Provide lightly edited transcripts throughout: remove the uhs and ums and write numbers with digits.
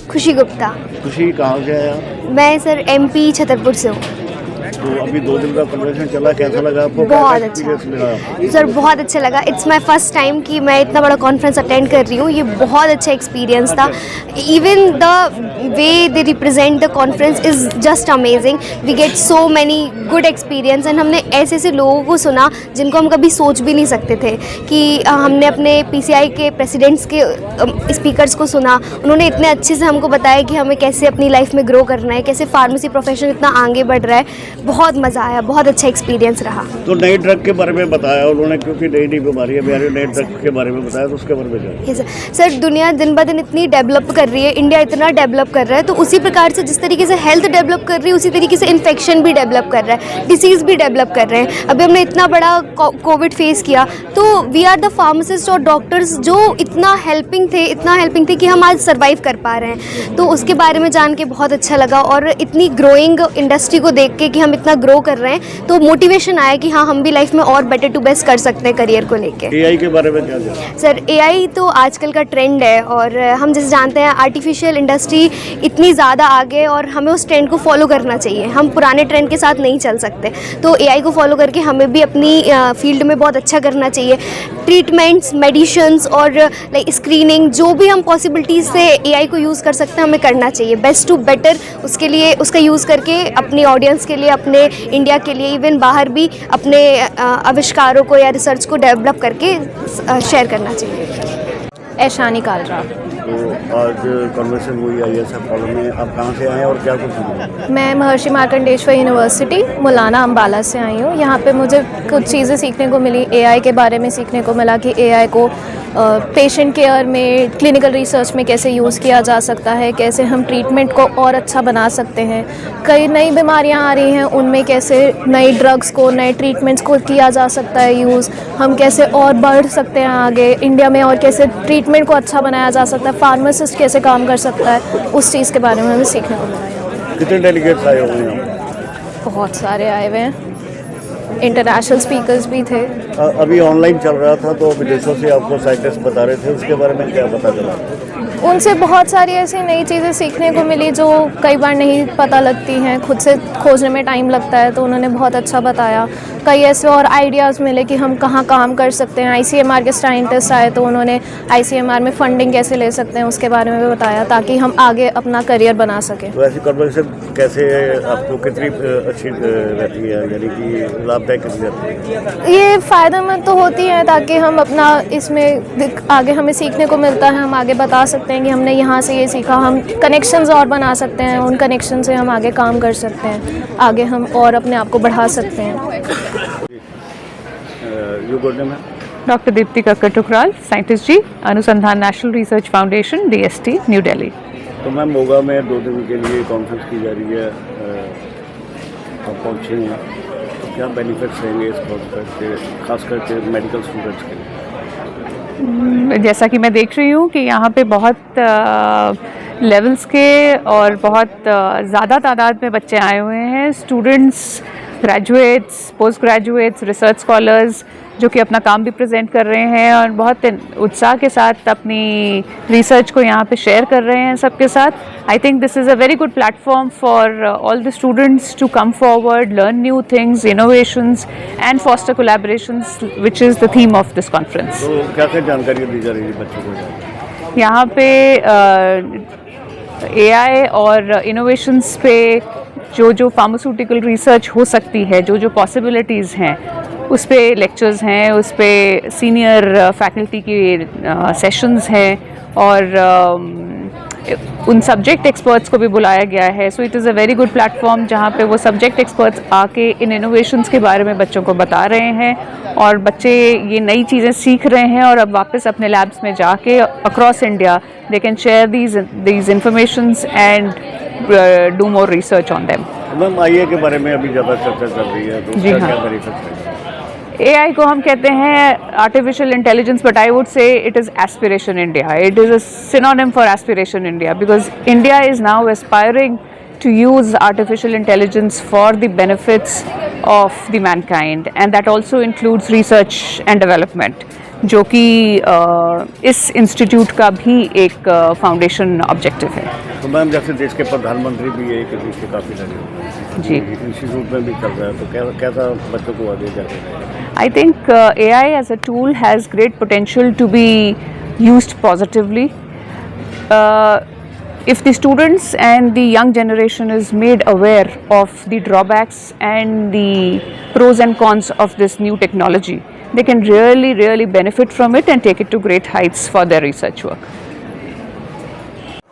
खुशी गुप्ता। खुशी कहाँ से आया? मैं सर MP छतरपुर से हूँ। तो अभी 2 दिन का कन्वेंशन चला, कैसा लगा आपको? बहुत अच्छा सर, बहुत अच्छा लगा। इट्स माय फर्स्ट टाइम कि मैं इतना बड़ा कॉन्फ्रेंस अटेंड कर रही हूँ। ये बहुत अच्छा एक्सपीरियंस था। Even the way they represent the conference is just amazing. We get so many good experience and हमने ऐसे ऐसे लोगों को सुना जिनको हम कभी सोच भी नहीं सकते थे कि हमने अपने PCI के प्रेसिडेंट्स के स्पीकर्स को सुना। उन्होंने इतने अच्छे से हमको बताया कि हमें कैसे अपनी लाइफ में ग्रो करना है, कैसे फार्मेसी प्रोफेशन इतना आगे बढ़ रहा है। बहुत मज़ा आया, बहुत अच्छा एक्सपीरियंस रहा। तो नई ड्रग के बारे में बताया उन्होंने, क्योंकि नई नई बीमारी है, नई ड्रग के बारे में बताया, तो उसके बारे में क्या? सर दुनिया दिन ब दिन इतनी डेवलप कर रही है, इंडिया इतना डेवलप कर रहा है, तो उसी प्रकार से जिस तरीके से हेल्थ डेवलप कर रही है उसी तरीके से इन्फेक्शन भी डेवलप कर रहा है, डिसीज़ भी डेवलप कर रहे हैं। अभी हमने इतना बड़ा कोविड फेस किया, तो वी आर द फार्मासिस्ट और डॉक्टर्स जो इतना हेल्पिंग थे कि हम आज सर्वाइव कर पा रहे हैं। तो उसके बारे में जान के बहुत अच्छा लगा और इतनी ग्रोइंग इंडस्ट्री को देख के कि हम इतना ग्रो कर रहे हैं, तो मोटिवेशन आया कि हाँ हम भी लाइफ में और बेटर टू बेस्ट कर सकते हैं करियर को लेके। AI के बारे में क्या जानते? सर AI तो आजकल का ट्रेंड है और हम जैसे जानते हैं आर्टिफिशियल इंडस्ट्री इतनी ज़्यादा आगे और हमें उस ट्रेंड को फॉलो करना चाहिए। हम पुराने ट्रेंड के साथ नहीं चल सकते, तो AI को फॉलो करके हमें भी अपनी फील्ड में बहुत अच्छा करना चाहिए। ट्रीटमेंट्स, मेडिसिन्स और लाइक स्क्रीनिंग, जो भी हम पॉसिबिलिटीज़ से AI को यूज़ कर सकते हैं हमें करना चाहिए बेस्ट टू बेटर। उसके लिए उसका यूज़ करके अपनी ऑडियंस के लिए, अपने इंडिया के लिए, इवन बाहर भी अपने आविष्कारों को या रिसर्च को डेवलप करके शेयर करना चाहिए। ऐशानी कालरा। तो आज कन्वेंशन हुई ISF कॉलेज में, आप कहाँ से आए हैं और क्या कुछ सुना? मैं महर्षि मार्कंडेश्वर यूनिवर्सिटी मुलाना अम्बाला से आई हूँ। यहाँ पे मुझे कुछ चीज़ें सीखने को मिली। AI के बारे में सीखने को मिला कि AI को पेशेंट केयर में, क्लिनिकल रिसर्च में कैसे यूज़ किया जा सकता है, कैसे हम ट्रीटमेंट को और अच्छा बना सकते हैं। कई नई बीमारियां आ रही हैं, उनमें कैसे नई ड्रग्स को, नए ट्रीटमेंट्स को किया जा सकता है यूज़। हम कैसे और बढ़ सकते हैं आगे इंडिया में और कैसे ट्रीटमेंट को अच्छा बनाया जा सकता है, फार्मासिस्ट कैसे काम कर सकता है, उस चीज़ के बारे में हमें सीखने को मिला। कितने डेलीगेट्स आए हुए हैं? बहुत सारे आए हुए हैं, इंटरनेशनल स्पीकर्स भी थे। अभी ऑनलाइन चल रहा था तो विदेशों से आपको साइंटिस्ट बता रहे थे, उसके बारे में क्या पता चला? उनसे बहुत सारी ऐसी नई चीज़ें सीखने को मिली जो कई बार नहीं पता लगती हैं, खुद से खोजने में टाइम लगता है, तो उन्होंने बहुत अच्छा बताया। कई ऐसे और आइडियाज़ मिले कि हम कहाँ काम कर सकते हैं। ICMR के साइंटिस्ट आए तो उन्होंने ICMR में फंडिंग कैसे ले सकते हैं उसके बारे में भी बताया, ताकि हम आगे अपना करियर बना सकें। तो ऐसी कन्वेंशन कैसे आपको कितनी अच्छी रहती है, यानी कि लाभदायक कितनी रहती है? ये फ़ायदेमंद तो होती है, ताकि हम अपना इसमें आगे हमें सीखने को मिलता है, हम आगे बता सकते हैं कि हमने यहाँ से ये सीखा। हम कनेक्शंस और बना सकते हैं, उन कनेक्शन से हम आगे काम कर सकते हैं, आगे हम और अपने आप को बढ़ा सकते हैं। डॉक्टर दीप्ति कक्कड़ टुकराल, साइंटिस्ट जी, अनुसंधान national research foundation, DST, new Delhi. तो मैम मोगा में 2 दिन के लिए कॉन्फ्रेंस की जा रही है, आप पहुँचे हैं, तो क्या बेनिफिट्स रहेंगे इस कॉन्फ्रेंस के, खास करके मेडिकल स्टूडेंट्स के लिए? जैसा कि मैं देख रही हूँ कि यहाँ पे बहुत लेवल्स के और बहुत ज़्यादा तादाद में बच्चे आए हुए हैं, students, graduates, post graduates, research scholars, जो कि अपना काम भी प्रेजेंट कर रहे हैं और बहुत उत्साह के साथ अपनी रिसर्च को यहाँ पे शेयर कर रहे हैं सबके साथ। I think this is a very good platform for all the students to come forward, learn new things, innovations and foster collaborations, which is the theme of this conference. तो क्या क्या जानकारी दी जा रही है बच्चों को? यहाँ पे AI और इनोवेशंस पे जो फार्मास्यूटिकल रिसर्च हो सकती है, जो पॉसिबिलिटीज़ हैं, उस पे लेक्चर्स हैं, उस पे सीनियर फैकल्टी की सेशंस हैं और उन सब्जेक्ट एक्सपर्ट्स को भी बुलाया गया है। So it is a very good platform जहाँ पे वो सब्जेक्ट एक्सपर्ट्स आके इन इनोवेशंस के बारे में बच्चों को बता रहे हैं और बच्चे ये नई चीज़ें सीख रहे हैं और अब वापस अपने लैब्स में जाके across India they can share these informations and do more research on them. Ma'am IA के बारे में अभी ज़्यादा चर्चा चल रही है, तो उसका क्या बेनिफिट्स है? AI को हम कहते हैं artificial intelligence, but I would say it is aspiration India. It is a synonym for aspiration India, because India is now aspiring to use artificial intelligence for the benefits of the mankind, and that also includes research and development. जो कि इस institute का भी एक foundation objective है। तो ma'am जैसे देश के प्रधानमंत्री भी है कि इससे काफ़ी लगे हुए हैं जी। इंस्टीट्यूट में भी चल रहा है, तो कैसा बच्चों को आगे जाके रहेगा? I think AI as a tool has great potential to be used positively. If the students and the young generation is made aware of the drawbacks and the pros and cons of this new technology, they can really benefit from it and take it to great heights for their research work.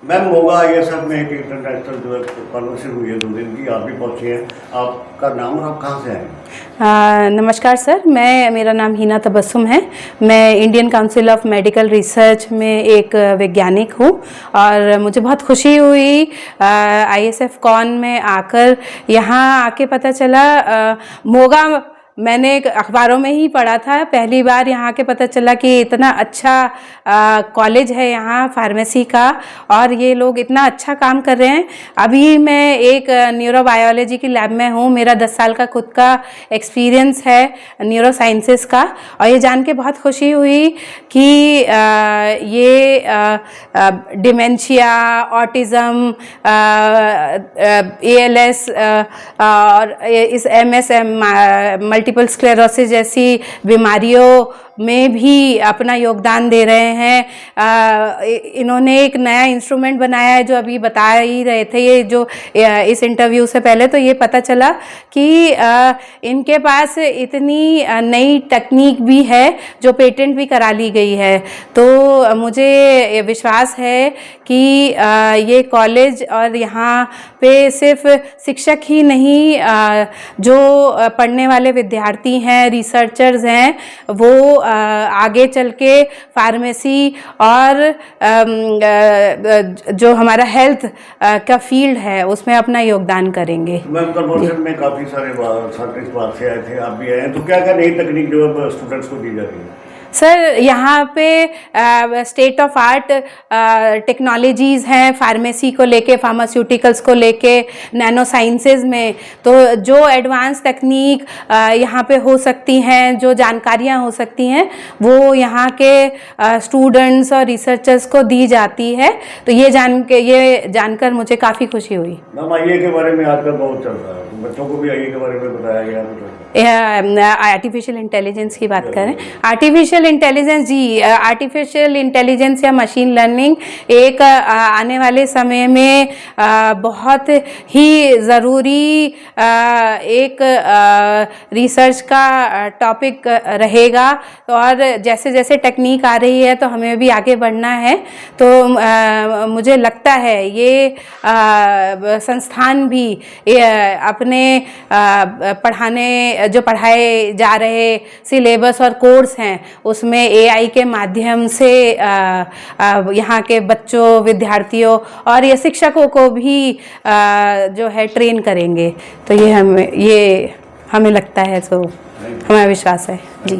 Ma'am Moga ISF में एक international जो है conference हुई है 2 दिन की, आप भी पहुंचे हैं। आपका नाम और आप कहाँ से आए? नमस्कार सर, मेरा नाम हिना तबस्सुम है। मैं Indian council of medical research में एक वैज्ञानिक हूँ और मुझे बहुत खुशी हुई ISF कॉन में आकर। यहाँ आके पता चला मोगा मैंने अखबारों में ही पढ़ा था, पहली बार यहाँ के पता चला कि इतना अच्छा कॉलेज है यहाँ फार्मेसी का और ये लोग इतना अच्छा काम कर रहे हैं। अभी मैं एक न्यूरोबायोलॉजी की लैब में हूँ, मेरा 10 साल का खुद का एक्सपीरियंस है न्यूरो साइंसेस का, और ये जान के बहुत खुशी हुई कि ये डिमेंशिया, ऑटिज़म, ALS और इस MSM मल्टीपल स्क्लेरोसिस जैसी बीमारियों में भी अपना योगदान दे रहे हैं। इन्होंने एक नया इंस्ट्रूमेंट बनाया है जो अभी बता ही रहे थे ये जो इस इंटरव्यू से पहले, तो ये पता चला कि इनके पास इतनी नई टेक्निक भी है जो पेटेंट भी करा ली गई है। तो मुझे विश्वास है कि ये कॉलेज और यहाँ पे सिर्फ शिक्षक ही नहीं, जो पढ़ने वाले विद्यार्थी हैं, रिसर्चर्स हैं, वो आगे चल के फार्मेसी और जो हमारा हेल्थ का फील्ड है उसमें अपना योगदान करेंगे। मैम कन्वर्सेशन में काफ़ी सारे साइंटिस्ट बाहर से आए थे, आप भी आए हैं, तो क्या क्या नई तकनीक जो है स्टूडेंट्स को दी जा रही है? सर यहाँ पे स्टेट ऑफ आर्ट टेक्नोलॉजीज़ हैं फार्मेसी को लेके, फार्मास्यूटिकल्स को लेके, नैनो साइंसेज में। तो जो एडवांस तकनीक यहाँ पे हो सकती हैं, जो जानकारियाँ हो सकती हैं, वो यहाँ के स्टूडेंट्स और रिसर्चर्स को दी जाती है। तो ये जानकर मुझे काफ़ी खुशी हुई। मैम आईए के बारे में आजकल बहुत चल रहा है, तो बच्चों को भी आईए के बारे में बताया गया आर्टिफिशियल इंटेलिजेंस की बात करें, आर्टिफिशियल इंटेलिजेंस जी, आर्टिफिशियल इंटेलिजेंस या मशीन लर्निंग एक आने वाले समय में बहुत ही ज़रूरी एक रिसर्च का टॉपिक रहेगा। और जैसे जैसे टेक्निक आ रही है तो हमें भी आगे बढ़ना है। तो मुझे लगता है ये संस्थान भी अपने पढ़ाने जो पढ़ाए जा रहे सिलेबस और कोर्स हैं उसमें AI के माध्यम से यहाँ के बच्चों, विद्यार्थियों और ये शिक्षकों को भी जो है ट्रेन करेंगे। तो ये हमें लगता है, तो हमें विश्वास है जी।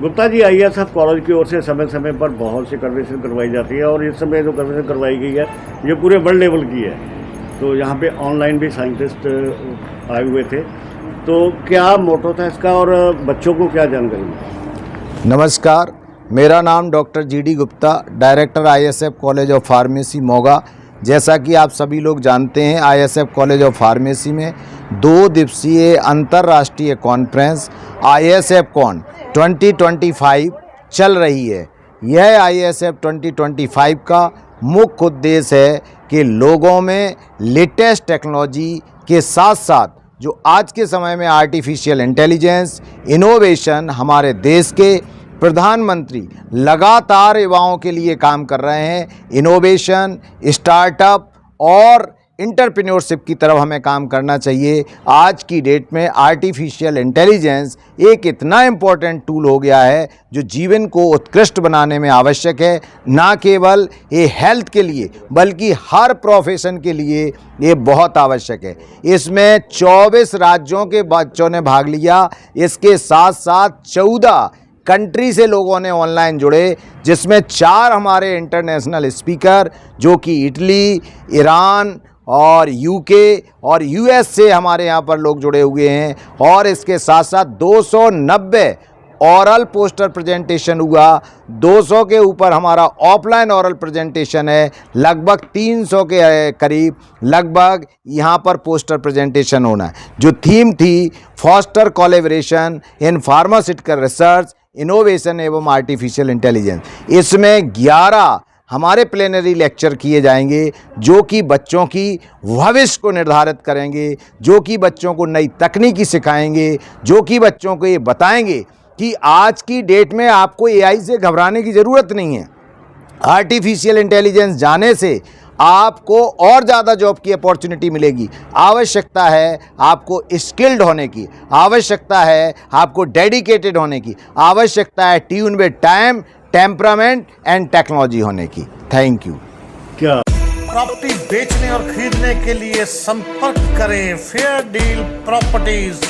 गुप्ता जी, ISF कॉलेज की ओर से समय समय पर बहुत सी कन्वेंशन करवाई जाती है और इस समय जो कन्वेंशन करवाई गई है ये पूरे वर्ल्ड लेवल की है। तो यहाँ पे ऑनलाइन भी साइंटिस्ट आए हुए थे, तो क्या मोटो था इसका और बच्चों को क्या जानकारी मिली? नमस्कार, मेरा नाम doctor GD Gupta, director ISF college of pharmacy Moga. जैसा कि आप सभी लोग जानते हैं, ISF कॉलेज ऑफ फार्मेसी में 2 दिवसीय अंतर्राष्ट्रीय कॉन्फ्रेंस ISF कॉन 2025 चल रही है। यह ISF 2025 का मुख्य उद्देश्य है कि लोगों में लेटेस्ट टेक्नोलॉजी के साथ साथ जो आज के समय में आर्टिफिशियल इंटेलिजेंस, इनोवेशन, हमारे देश के प्रधानमंत्री लगातार युवाओं के लिए काम कर रहे हैं। इनोवेशन, स्टार्टअप और एंटरप्रेन्योरशिप की तरफ हमें काम करना चाहिए। आज की डेट में आर्टिफिशियल इंटेलिजेंस एक इतना इम्पोर्टेंट टूल हो गया है जो जीवन को उत्कृष्ट बनाने में आवश्यक है, ना केवल ये हेल्थ के लिए बल्कि हर प्रोफेशन के लिए ये बहुत आवश्यक है। इसमें 24 राज्यों के बच्चों ने भाग लिया, इसके साथ साथ 14 कंट्री से लोगों ने ऑनलाइन जुड़े, जिसमें 4 हमारे इंटरनेशनल स्पीकर जो कि इटली, ईरान और UK और US से हमारे यहाँ पर लोग जुड़े हुए हैं। और इसके साथ साथ 290 ओरल पोस्टर प्रेजेंटेशन हुआ, 200 के ऊपर हमारा ऑफलाइन ओरल प्रेजेंटेशन है, लगभग 300 के करीब लगभग यहाँ पर पोस्टर प्रेजेंटेशन होना है। जो थीम थी foster collaboration in pharmaceutical research, innovation एवं आर्टिफिशियल इंटेलिजेंस। इसमें 11 हमारे प्लेनरी लेक्चर किए जाएंगे जो कि बच्चों की भविष्य को निर्धारित करेंगे, जो कि बच्चों को नई तकनीकी सिखाएंगे, जो कि बच्चों को ये बताएंगे कि आज की डेट में आपको एआई से घबराने की ज़रूरत नहीं है। आर्टिफिशियल इंटेलिजेंस जाने से आपको और ज़्यादा जॉब की अपॉर्चुनिटी मिलेगी। आवश्यकता है आपको स्किल्ड होने की, आवश्यकता है आपको डेडिकेटेड होने की, आवश्यकता है tune with time, temperament and technology होने की। Thank you. क्या प्रॉपर्टी बेचने और खरीदने के लिए संपर्क करें फेयर डील प्रॉपर्टीज।